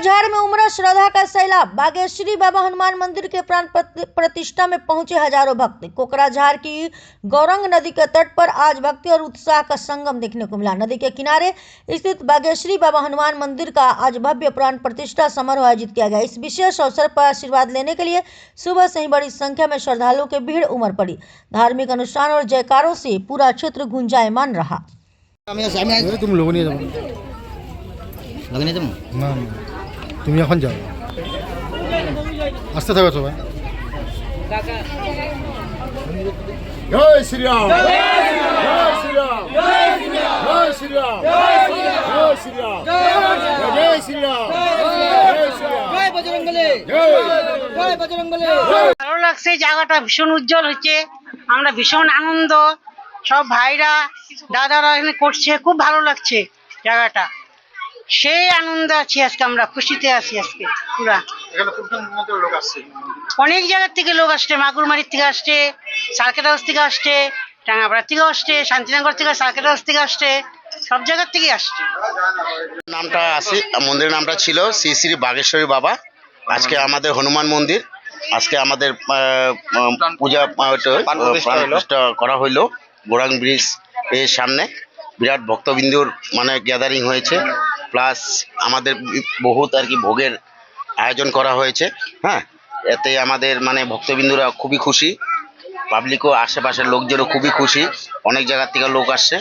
कोकराझार में उमड़ा श्रद्धा का सैलाब। बागेश्वरी बाबा हनुमान मंदिर के प्राण प्रतिष्ठा में पहुंचे हजारों भक्त। कोकराझार की गौरंग नदी के तट पर आज भक्ति और उत्साह का संगम देखने को मिला। नदी के किनारे स्थित बागेश्वरी बाबा हनुमान मंदिर का आज भव्य प्राण प्रतिष्ठा समारोह आयोजित किया गया। इस विशेष अवसर पर आशीर्वाद लेने के लिए सुबह से ही बड़ी संख्या में श्रद्धालुओं की भीड़ उमड़ पड़ी। धार्मिक अनुष्ठान और जयकारों से पूरा क्षेत्र गुंजायमान रहा। तुम लोगों ने না তুমি এখন যাও আসতে থাকো সবাই। জয় শ্রীরাম জয় শ্রীরাম জয় শ্রীরাম জয় শ্রীরাম জয় শ্রীরাম জয় শ্রীরাম জয় বজরংবলী জয় বজরংবলী। ভালো লাগছে, জায়গাটা ভীষণ উজ্জ্বল হচ্ছে, আমরা ভীষণ আনন্দ, সব ভাইরা দাদারা এখানে করছে, খুব ভালো লাগছে জায়গাটা, সেই আনন্দ আছি আজকে, আমরা খুশিতে আছি আজকে পুরা। অনেক জায়গার থেকে লোক আসছে, মাগুরমারির থেকে আসছে, সার্কেট হাউস থেকে আসছে, টাঙ্গাপাড়া থেকে আসছে, শান্তিনগর থেকে সার্কেট হাউস থেকে আসছে, সব জায়গার থেকে আসছে। নামটা আছে, মন্দিরের নামটা ছিল শ্রী শ্রী বাগেশ্বরী বাবা। আজকে আমাদের হনুমান মন্দির, আজকে আমাদের পূজা প্রাণ প্রতিষ্ঠা করা হইলো গোরাং ব্রিজ এর সামনে। বিরাট ভক্তবিন্দুর মানে গ্যাদারিং হয়েছে, প্লাস আমাদের বহুত আর কি ভোগের আয়োজন করা হয়েছে। হ্যাঁ, এতে আমাদের মানে ভক্তবিন্দুরা খুবই খুশি, পাবলিকও আশেপাশের লোকজনও খুবই খুশি, অনেক জায়গার থেকে লোক আসছে,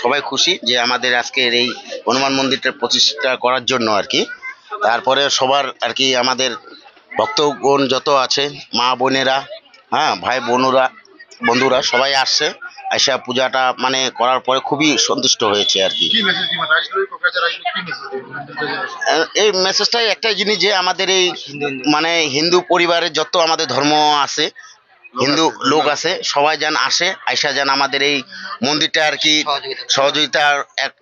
সবাই খুশি যে আমাদের আজকের এই হনুমান মন্দিরটা প্রতিষ্ঠা করার জন্য আর কি। তারপরে সবার আর কি আমাদের ভক্তগণ যত আছে, মা বোনেরা, হ্যাঁ ভাই বোনরা বন্ধুরা সবাই আসছে, আইসা পূজাটা মানে করার পরে খুবই সন্তুষ্ট হয়েছে আর কি। এই মেসেজটাই একটা জিনিস যে আমাদের এই মানে হিন্দু পরিবারের যত আমাদের ধর্ম আছে, হিন্দু লোক আছে, সবাই যেন আসে, আইসা যেন আমাদের এই মন্দিরটা আর কি সহযোগিতা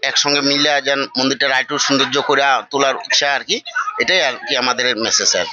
একসঙ্গে মিলে যেন মন্দিরটা আরেকটু সৌন্দর্য করে তোলার ইচ্ছা আর কি, এটাই আর কি আমাদের মেসেজ আর।